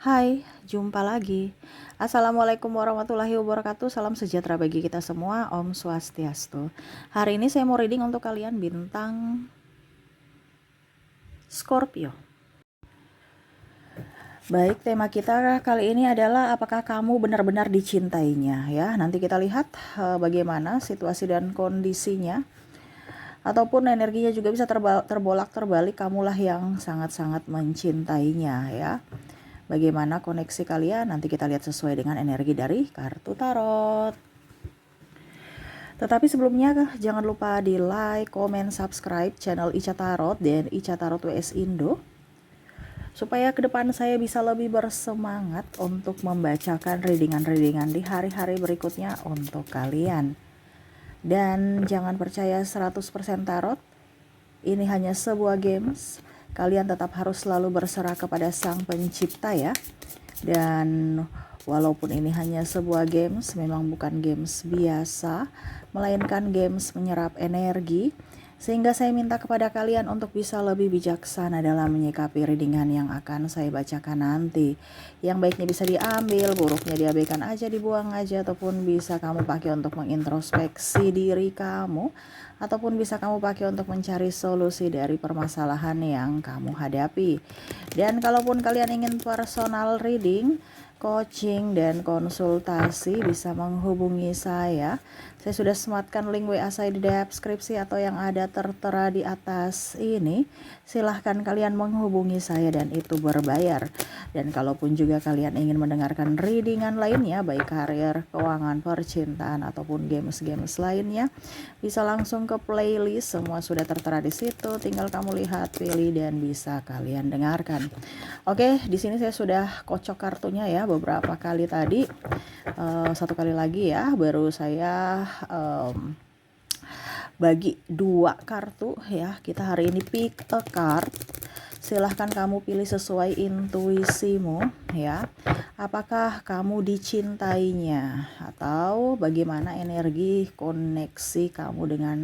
Hai, jumpa lagi. Assalamualaikum warahmatullahi wabarakatuh. Salam sejahtera bagi kita semua. Om Swastiastu. Hari ini saya mau reading untuk kalian bintang Scorpio. Baik, tema kita kali ini adalah apakah kamu benar-benar dicintainya ya. Nanti kita lihat bagaimana situasi dan kondisinya. Ataupun energinya juga bisa terbolak-terbalik, kamulah yang sangat-sangat mencintainya ya. Bagaimana koneksi kalian? Nanti kita lihat sesuai dengan energi dari kartu tarot. Tetapi sebelumnya jangan lupa di like, komen, subscribe channel Ica Tarot dan Ica Tarot WS Indo. Supaya ke depan saya bisa lebih bersemangat untuk membacakan readingan-readingan di hari-hari berikutnya untuk kalian. Dan jangan percaya 100% tarot. Ini hanya sebuah games. Kalian tetap harus selalu berserah kepada Sang Pencipta ya. Dan walaupun ini hanya sebuah games, memang bukan games biasa, melainkan games menyerap energi. Sehingga saya minta kepada kalian untuk bisa lebih bijaksana dalam menyikapi readingan yang akan saya bacakan nanti. Yang baiknya bisa diambil, buruknya diabaikan aja, dibuang aja, ataupun bisa kamu pakai untuk mengintrospeksi diri kamu, ataupun bisa kamu pakai untuk mencari solusi dari permasalahan yang kamu hadapi. Dan kalaupun kalian ingin personal reading, coaching, dan konsultasi, bisa menghubungi saya. Saya sudah sematkan link WA saya di deskripsi atau yang ada tertera di atas ini. Silahkan kalian menghubungi saya dan itu berbayar. Dan kalaupun juga kalian ingin mendengarkan readingan lainnya, baik karir, keuangan, percintaan, ataupun games-games lainnya, bisa langsung ke playlist. Semua sudah tertera di situ. Tinggal kamu lihat, pilih, dan bisa kalian dengarkan. Oke, di sini saya sudah kocok kartunya ya beberapa kali tadi. Satu kali lagi ya, baru saya bagi 2 kartu ya. Kita hari ini pick a card. Silahkan kamu pilih sesuai intuisimu ya. Apakah kamu dicintainya atau bagaimana energi koneksi kamu dengan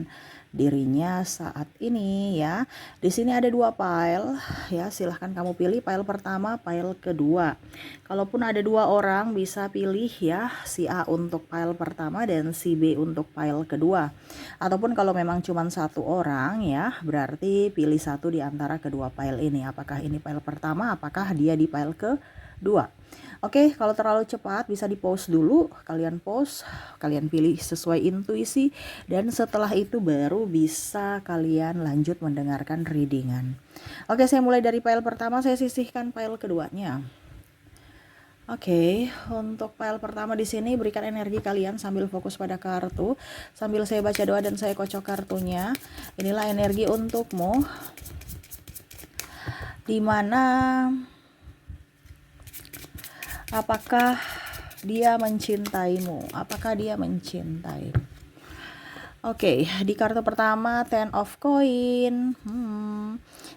dirinya saat ini ya. Di sini ada 2 pile ya, silahkan kamu pilih pile pertama, pile kedua. Kalaupun ada 2 orang bisa pilih ya, si A untuk pile pertama dan si B untuk pile kedua. Ataupun kalau memang cuma 1 orang ya, berarti pilih 1 di antara kedua pile ini. Apakah ini pile pertama, apakah dia di pile kedua. Oke, kalau terlalu cepat bisa di pause dulu, kalian pause, kalian pilih sesuai intuisi, dan setelah itu baru bisa kalian lanjut mendengarkan readingan. Oke, saya mulai dari pile pertama, saya sisihkan pile keduanya. Oke, untuk pile pertama di sini berikan energi kalian sambil fokus pada kartu, sambil saya baca doa dan saya kocok kartunya. Inilah energi untukmu, dimana apakah dia mencintaimu? Apakah dia mencintai? Oke, di kartu pertama Ten of Coin.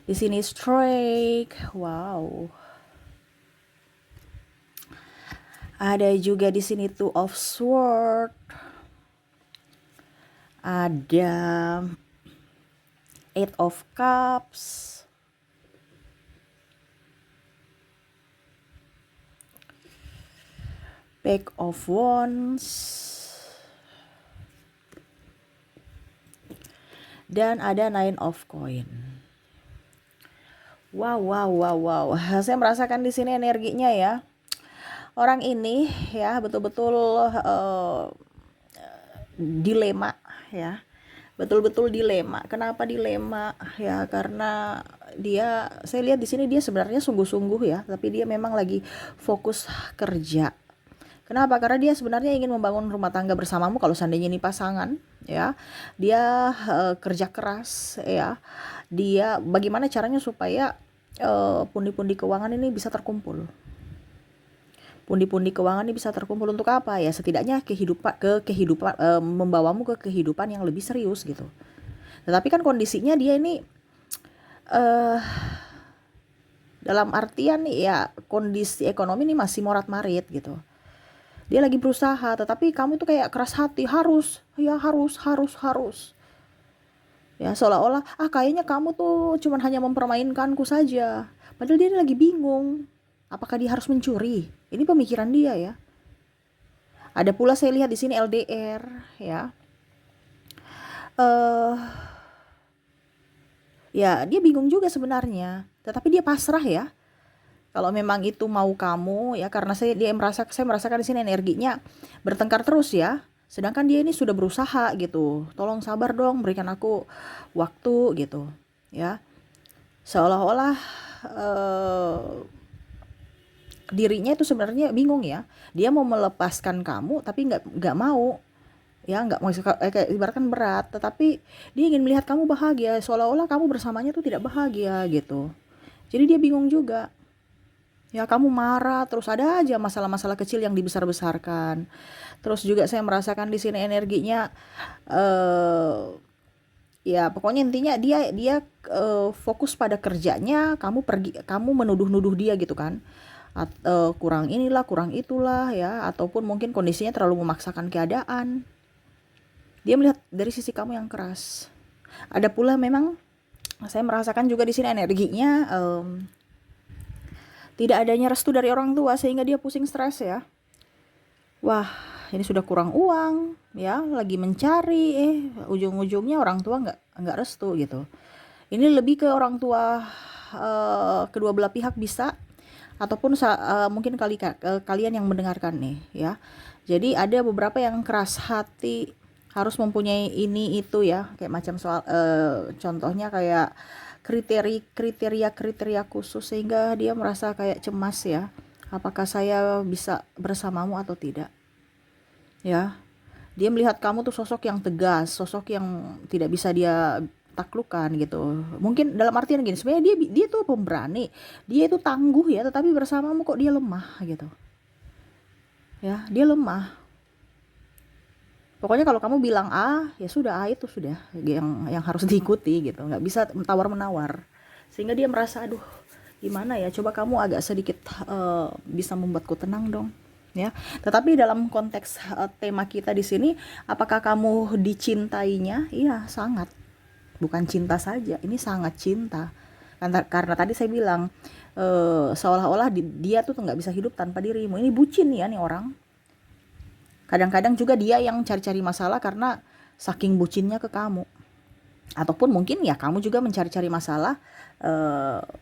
Di sini Strike. Wow. Ada juga di sini Two of Sword. Ada Eight of Cups. Page of Wands. Dan ada Nine of Coin. Wow. Saya merasakan di sini energinya ya. Orang ini ya betul-betul dilema ya. Betul-betul dilema. Kenapa dilema? Ya karena saya lihat di sini dia sebenarnya sungguh-sungguh ya, tapi dia memang lagi fokus kerja. Kenapa? Karena dia sebenarnya ingin membangun rumah tangga bersamamu kalau seandainya ini pasangan ya. Dia kerja keras ya. Dia bagaimana caranya supaya pundi-pundi keuangan ini bisa terkumpul. Pundi-pundi keuangan ini bisa terkumpul untuk apa? Ya setidaknya kehidupan membawamu ke kehidupan yang lebih serius gitu. Tetapi kan kondisinya dia ini dalam artian ya kondisi ekonomi ini masih morat-marit gitu. Dia lagi berusaha, tetapi kamu tuh kayak keras hati, harus. Ya seolah-olah kayaknya kamu tuh cuman hanya mempermainkanku saja. Padahal dia lagi bingung. Apakah dia harus mencuri? Ini pemikiran dia ya. Ada pula saya lihat di sini LDR ya. eh Ya, dia bingung juga sebenarnya, tetapi dia pasrah ya. Kalau memang itu mau kamu ya, karena saya merasakan di sini energinya bertengkar terus ya. Sedangkan dia ini sudah berusaha gitu. Tolong sabar dong, berikan aku waktu gitu. Ya. Seolah-olah eh, dirinya itu sebenarnya bingung ya. Dia mau melepaskan kamu tapi nggak mau. Ya nggak mau, kayak ibaratkan berat, tetapi dia ingin melihat kamu bahagia, seolah-olah kamu bersamanya tuh tidak bahagia gitu. Jadi dia bingung juga. Ya kamu marah, terus ada aja masalah-masalah kecil yang dibesar-besarkan. Terus juga saya merasakan di sini energinya, eh ya pokoknya intinya dia dia fokus pada kerjanya, kamu menuduh-nuduh dia gitu kan. Kurang inilah, kurang itulah ya, ataupun mungkin kondisinya terlalu memaksakan keadaan. Dia melihat dari sisi kamu yang keras. Ada pula memang saya merasakan juga di sini energinya, tidak adanya restu dari orang tua sehingga dia pusing stres ya. Wah, ini sudah kurang uang ya, lagi mencari, ujung-ujungnya orang tua nggak restu gitu. Ini lebih ke orang tua, kedua belah pihak bisa, ataupun mungkin kalian yang mendengarkan nih ya. Jadi ada beberapa yang keras hati, harus mempunyai ini itu ya, kayak macam soal, contohnya kayak kriteria khusus sehingga dia merasa kayak cemas ya. Apakah saya bisa bersamamu atau tidak? Ya, dia melihat kamu tuh sosok yang tegas, sosok yang tidak bisa dia taklukkan gitu. Mungkin dalam artian gini, sebenarnya dia tuh pemberani, dia itu tangguh ya, tetapi bersamamu kok dia lemah gitu. Ya, dia lemah. Pokoknya kalau kamu bilang A, ya sudah, A itu sudah yang harus diikuti gitu. Nggak bisa tawar-menawar. Sehingga dia merasa, aduh, gimana ya? Coba kamu agak sedikit bisa membuatku tenang dong. Ya, tetapi dalam konteks tema kita di sini, apakah kamu dicintainya? Iya, sangat. Bukan cinta saja, ini sangat cinta. Karena tadi saya bilang, seolah-olah dia tuh nggak bisa hidup tanpa dirimu. Ini bucin ya nih orang. Kadang-kadang juga dia yang cari-cari masalah karena saking bucinnya ke kamu. Ataupun mungkin ya kamu juga mencari-cari masalah,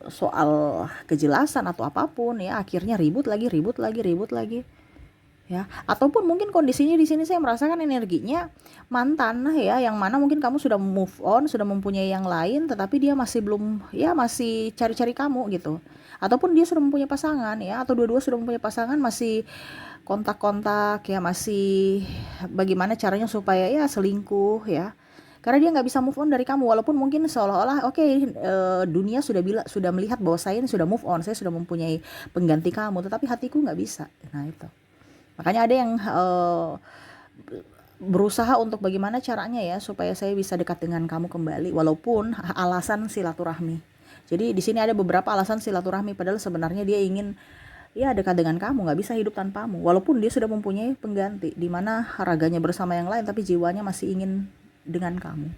soal kejelasan atau apapun ya, akhirnya ribut lagi, ribut lagi, ribut lagi. Ya, ataupun mungkin kondisinya di sini saya merasakan energinya mantan ya, yang mana mungkin kamu sudah move on, sudah mempunyai yang lain, tetapi dia masih belum, ya masih cari-cari kamu gitu. Ataupun dia sudah mempunyai pasangan ya, atau dua-dua sudah mempunyai pasangan, masih kontak-kontak ya, masih bagaimana caranya supaya ya selingkuh ya. Karena dia nggak bisa move on dari kamu, walaupun mungkin seolah-olah oke, dunia sudah melihat bahwa saya ini sudah move on, saya sudah mempunyai pengganti kamu, tetapi hatiku nggak bisa. Nah itu. Makanya ada yang berusaha untuk bagaimana caranya ya supaya saya bisa dekat dengan kamu kembali, walaupun alasan silaturahmi. Jadi di sini ada beberapa alasan silaturahmi, padahal sebenarnya dia ingin ya dekat dengan kamu, nggak bisa hidup tanpamu, walaupun dia sudah mempunyai pengganti, di mana raganya bersama yang lain tapi jiwanya masih ingin dengan kamu.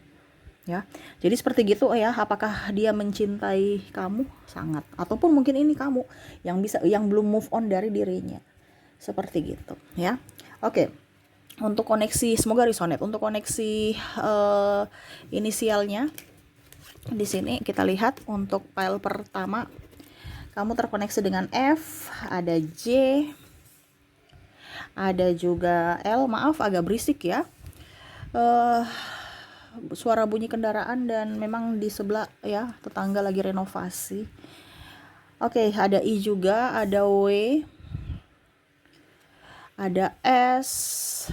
Ya, jadi seperti gitu ya. Apakah dia mencintai kamu? Sangat. Ataupun mungkin ini kamu yang belum move on dari dirinya. Seperti gitu ya. Oke, untuk koneksi, semoga resonate. Untuk koneksi inisialnya di sini kita lihat untuk file pertama, kamu terkoneksi dengan F, ada J, ada juga L. Maaf agak berisik ya, suara bunyi kendaraan, dan memang di sebelah ya tetangga lagi renovasi. Oke, ada I juga, ada W, ada S,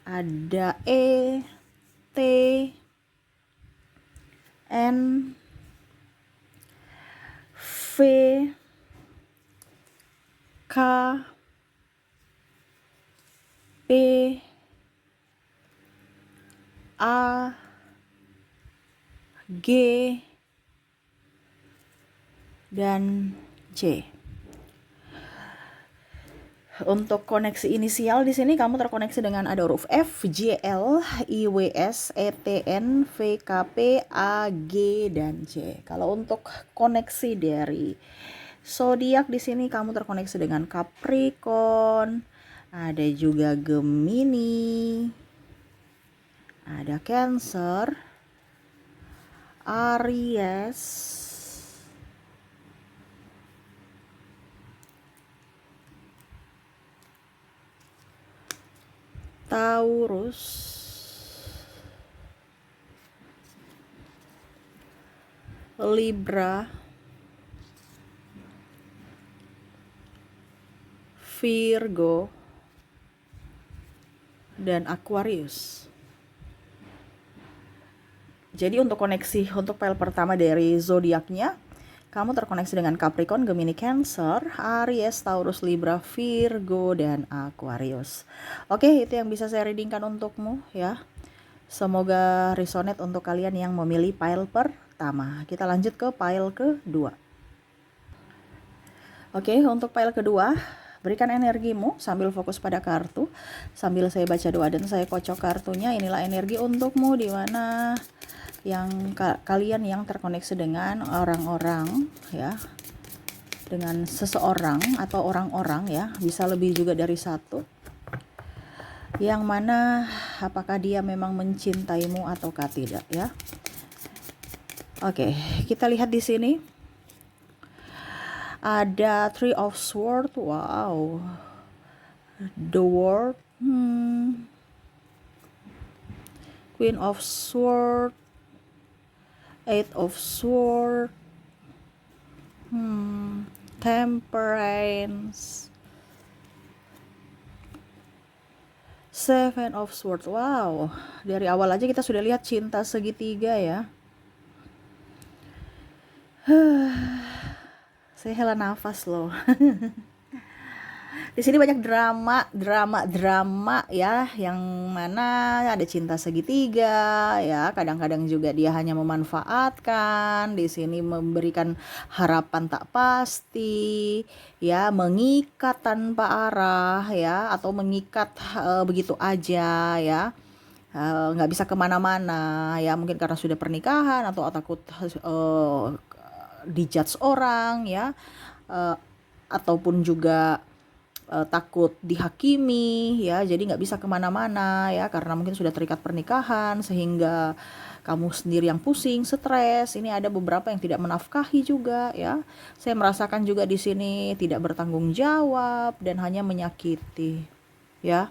ada E, T, N, V, K, P, A, G, dan C. Untuk koneksi inisial di sini kamu terkoneksi dengan ada huruf F, J, L, I, W, S, E, T, N, V, K, P, A, G, dan C. Kalau untuk koneksi dari Zodiak di sini kamu terkoneksi dengan Capricorn, ada juga Gemini, ada Cancer, Aries, Taurus, Libra, Virgo, dan Aquarius. Jadi untuk koneksi untuk file pertama dari zodiaknya, kamu terkoneksi dengan Capricorn, Gemini, Cancer, Aries, Taurus, Libra, Virgo, dan Aquarius. Oke, itu yang bisa saya readingkan untukmu ya. Semoga resonate untuk kalian yang memilih file pertama. Kita lanjut ke file kedua. Oke, untuk file kedua, berikan energimu sambil fokus pada kartu. Sambil saya baca doa dan saya kocok kartunya, inilah energi untukmu di mana yang kalian yang terkoneksi dengan orang-orang ya. Dengan seseorang atau orang-orang ya, bisa lebih juga dari satu. Yang mana apakah dia memang mencintaimu ataukah tidak ya. Oke, kita lihat di sini. Ada Three of Swords, wow. The World, Queen of Swords, Eight of Swords, Temperance, Seven of Swords, wow. Dari awal aja kita sudah lihat cinta segitiga ya. Saya hela nafas loh. Di sini banyak drama ya, yang mana ada cinta segitiga ya. Kadang-kadang juga dia hanya memanfaatkan, di sini memberikan harapan tak pasti ya, mengikat tanpa arah ya, atau mengikat begitu aja ya. Nggak bisa kemana-mana ya, mungkin karena sudah pernikahan atau takut dijudge orang ya, ataupun juga takut dihakimi ya, jadi nggak bisa kemana-mana ya, karena mungkin sudah terikat pernikahan sehingga kamu sendiri yang pusing, stres. Ini ada beberapa yang tidak menafkahi juga ya. Saya merasakan juga di sini tidak bertanggung jawab dan hanya menyakiti ya.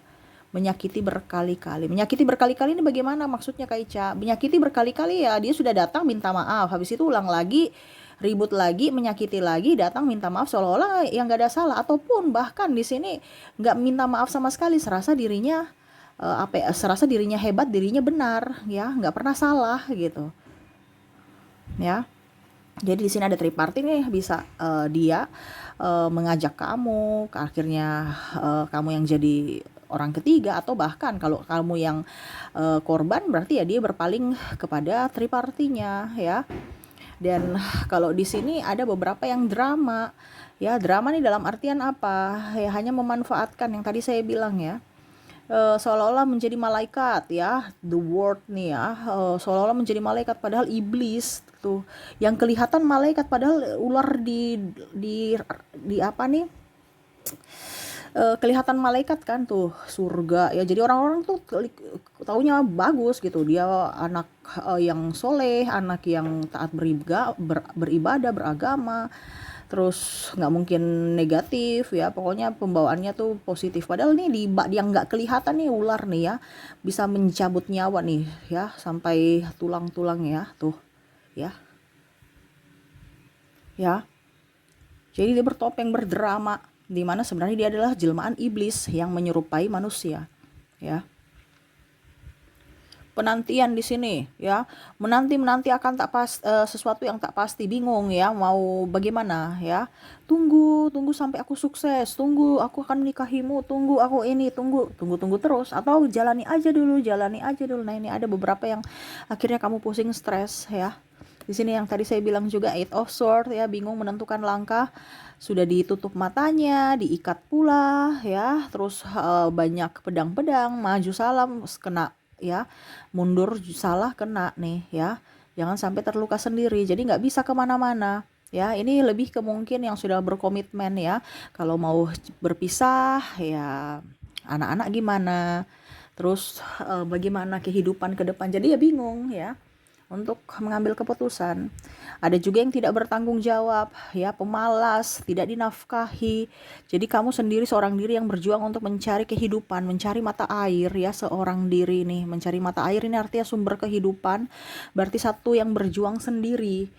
Menyakiti berkali-kali. Menyakiti berkali-kali ini bagaimana maksudnya Kak Ica? Menyakiti berkali-kali ya, dia sudah datang minta maaf, habis itu ulang lagi, ribut lagi, menyakiti lagi, datang minta maaf seolah-olah yang gak ada salah, ataupun bahkan di sini nggak minta maaf sama sekali, serasa dirinya serasa dirinya hebat, dirinya benar ya, nggak pernah salah gitu ya. Jadi di sini ada triparty nih, bisa dia mengajak kamu, akhirnya kamu yang jadi orang ketiga, atau bahkan kalau kamu yang korban, berarti ya dia berpaling kepada tripartinya ya. Dan kalau di sini ada beberapa yang drama ya. Drama nih dalam artian apa ya, hanya memanfaatkan yang tadi saya bilang ya. Seolah-olah menjadi malaikat ya, the world nih ya, seolah-olah menjadi malaikat padahal iblis tuh yang kelihatan malaikat, padahal ular di apa nih, kelihatan malaikat kan tuh, surga ya. Jadi orang-orang tuh taunya bagus gitu, dia anak yang soleh, anak yang taat beribadah, beragama, terus nggak mungkin negatif ya, pokoknya pembawaannya tuh positif. Padahal nih yang nggak kelihatan nih, ular nih ya, bisa mencabut nyawa nih ya, sampai tulang-tulang ya tuh ya. Jadi dia bertopeng, berdrama, di mana sebenarnya dia adalah jelmaan iblis yang menyerupai manusia ya. Penantian di sini ya, menanti akan sesuatu yang tak pasti, bingung ya mau bagaimana ya. Tunggu sampai aku sukses, tunggu aku akan menikahimu, tunggu aku ini, tunggu terus, atau jalani aja dulu. Nah, ini ada beberapa yang akhirnya kamu pusing, stres ya. Di sini yang tadi saya bilang juga Eight of Swords ya, bingung menentukan langkah, sudah ditutup matanya, diikat pula ya, terus banyak pedang-pedang, maju salah kena ya, mundur salah kena nih ya, jangan sampai terluka sendiri, jadi nggak bisa kemana-mana Ya, ini lebih ke mungkin yang sudah berkomitmen ya. Kalau mau berpisah ya anak-anak gimana? Terus bagaimana kehidupan ke depan? Jadi ya bingung ya untuk mengambil keputusan. Ada juga yang tidak bertanggung jawab, ya, pemalas, tidak dinafkahi. Jadi kamu sendiri seorang diri yang berjuang untuk mencari kehidupan, mencari mata air ya, seorang diri nih, mencari mata air ini artinya sumber kehidupan. Berarti satu yang berjuang sendiri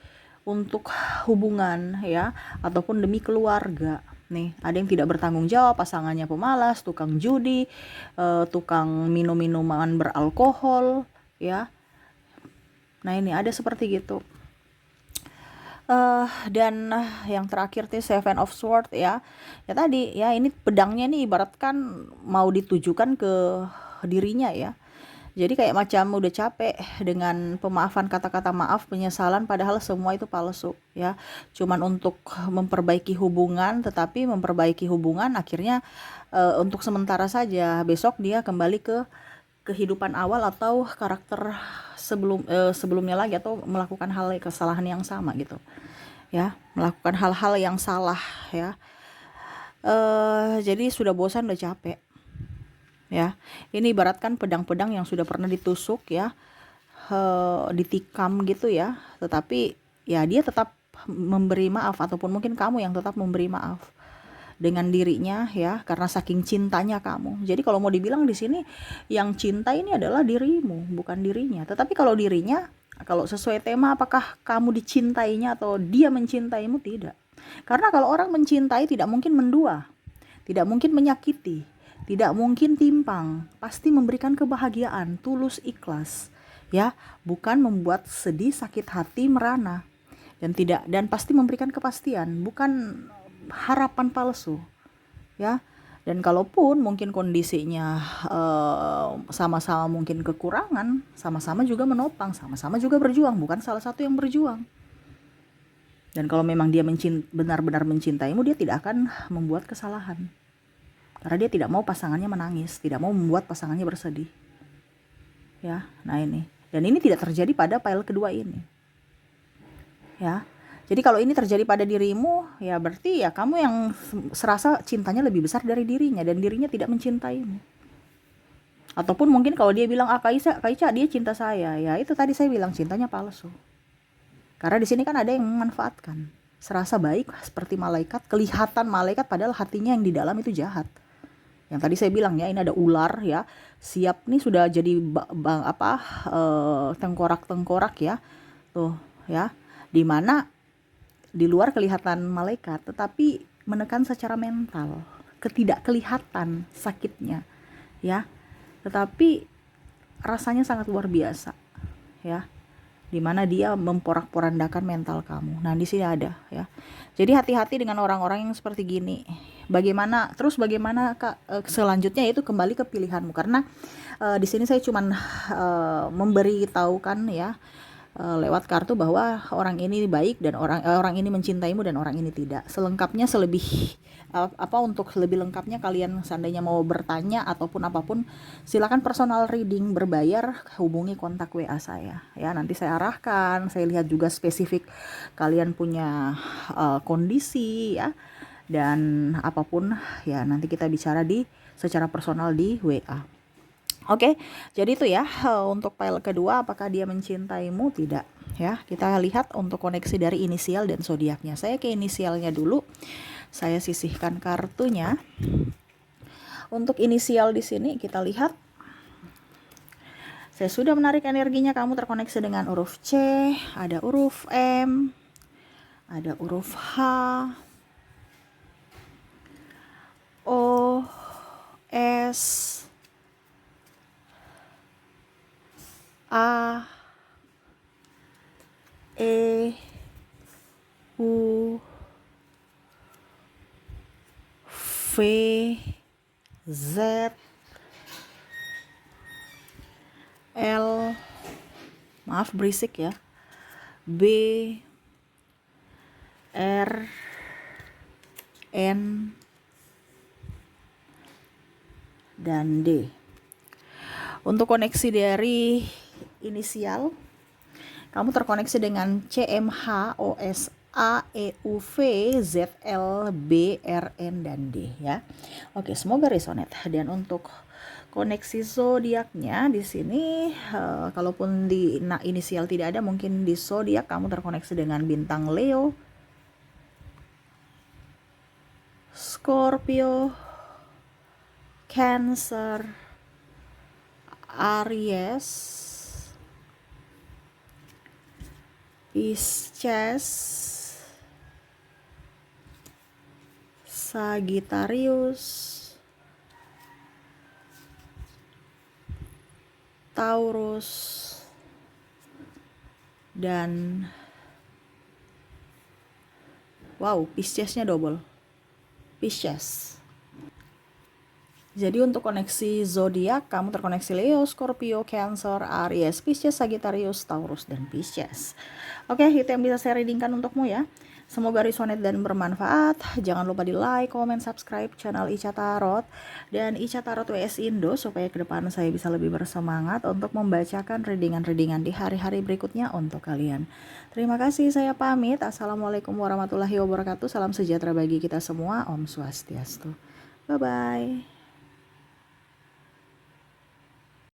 untuk hubungan ya, ataupun demi keluarga. Nih, ada yang tidak bertanggung jawab, pasangannya pemalas, tukang judi, tukang minum-minuman beralkohol, ya. Nah, ini ada seperti gitu. Dan yang terakhir tuh Seven of Swords ya. Ya tadi ya, ini pedangnya nih ibaratkan mau ditujukan ke dirinya ya. Jadi kayak macam udah capek dengan pemaafan, kata-kata maaf, penyesalan, padahal semua itu palsu ya. Cuman untuk memperbaiki hubungan, tetapi memperbaiki hubungan akhirnya untuk sementara saja. Besok dia kembali ke kehidupan awal atau karakter sebelumnya lagi, atau melakukan hal kesalahan yang sama gitu ya, melakukan hal-hal yang salah ya. Jadi sudah bosan, udah capek ya. Ini ibaratkan pedang-pedang yang sudah pernah ditusuk ya, ditikam gitu ya, tetapi ya dia tetap memberi maaf, ataupun mungkin kamu yang tetap memberi maaf dengan dirinya ya, karena saking cintanya kamu. Jadi kalau mau dibilang di sini yang cinta ini adalah dirimu, bukan dirinya. Tetapi kalau dirinya, kalau sesuai tema, apakah kamu dicintainya atau dia mencintaimu? Tidak. Karena kalau orang mencintai tidak mungkin mendua, tidak mungkin menyakiti, tidak mungkin timpang, pasti memberikan kebahagiaan, tulus, ikhlas, ya, bukan membuat sedih, sakit hati, merana, dan pasti memberikan kepastian, bukan harapan palsu, ya. Dan kalaupun mungkin kondisinya sama-sama mungkin kekurangan, sama-sama juga menopang, sama-sama juga berjuang, bukan salah satu yang berjuang. Dan kalau memang dia benar-benar mencintaimu, dia tidak akan membuat kesalahan. Karena dia tidak mau pasangannya menangis, tidak mau membuat pasangannya bersedih. Ya, nah ini. Dan ini tidak terjadi pada pile kedua ini. Ya. Jadi kalau ini terjadi pada dirimu, ya berarti ya kamu yang serasa cintanya lebih besar dari dirinya, dan dirinya tidak mencintaimu. Ataupun mungkin kalau dia bilang, Kaica dia cinta saya, ya itu tadi saya bilang cintanya palsu. Karena di sini kan ada yang memanfaatkan, serasa baik seperti malaikat, kelihatan malaikat padahal hatinya yang di dalam itu jahat. Yang tadi saya bilang ya, ini ada ular ya, siap nih sudah jadi tengkorak-tengkorak ya, tuh ya, dimana di luar kelihatan malaikat, tetapi menekan secara mental, ketidak kelihatan sakitnya ya, tetapi rasanya sangat luar biasa ya, dimana dia memporak-porandakan mental kamu. Nah di sini ada ya. Jadi hati-hati dengan orang-orang yang seperti gini. Bagaimana Kak, selanjutnya itu kembali ke pilihanmu, karena di sini saya cuman memberi tahu kan ya, lewat kartu bahwa orang ini baik dan orang ini mencintaimu dan orang ini tidak. Selengkapnya untuk lebih lengkapnya kalian seandainya mau bertanya ataupun apapun, silakan personal reading berbayar, hubungi kontak WA saya ya. Nanti saya arahkan, saya lihat juga spesifik kalian punya kondisi ya, dan apapun ya nanti kita bicara secara personal di WA. Oke, jadi itu ya untuk file kedua, apakah dia mencintaimu? Tidak ya. Kita lihat untuk koneksi dari inisial dan zodiaknya. Saya ke inisialnya dulu. Saya sisihkan kartunya. Untuk inisial di sini kita lihat. Saya sudah menarik energinya, kamu terkoneksi dengan huruf C, ada huruf M, ada huruf H, O, S, A, E, U, V, Z, L, maaf berisik ya, B, R, N, dan D. Untuk koneksi dari inisial, kamu terkoneksi dengan CMHOS A, E, U, V, Z, L, B, R, N, dan D ya. Oke, semoga resonate. Dan untuk koneksi zodiaknya di sini, kalaupun di inisial tidak ada, mungkin di zodiak kamu terkoneksi dengan bintang Leo, Scorpio, Cancer, Aries, Pisces, Sagittarius, Taurus, dan wow, Piscesnya double, Pisces. Jadi untuk koneksi zodiak kamu terkoneksi Leo, Scorpio, Cancer, Aries, Pisces, Sagittarius, Taurus, dan Pisces. Oke, itu yang bisa saya readingkan untukmu ya. Semoga resonate dan bermanfaat. Jangan lupa di like, comment, subscribe channel Ica Tarot dan Ica Tarot WS Indo supaya ke depan saya bisa lebih bersemangat untuk membacakan readingan-readingan di hari-hari berikutnya untuk kalian. Terima kasih, saya pamit. Assalamualaikum warahmatullahi wabarakatuh. Salam sejahtera bagi kita semua. Om Swastiastu. Bye-bye.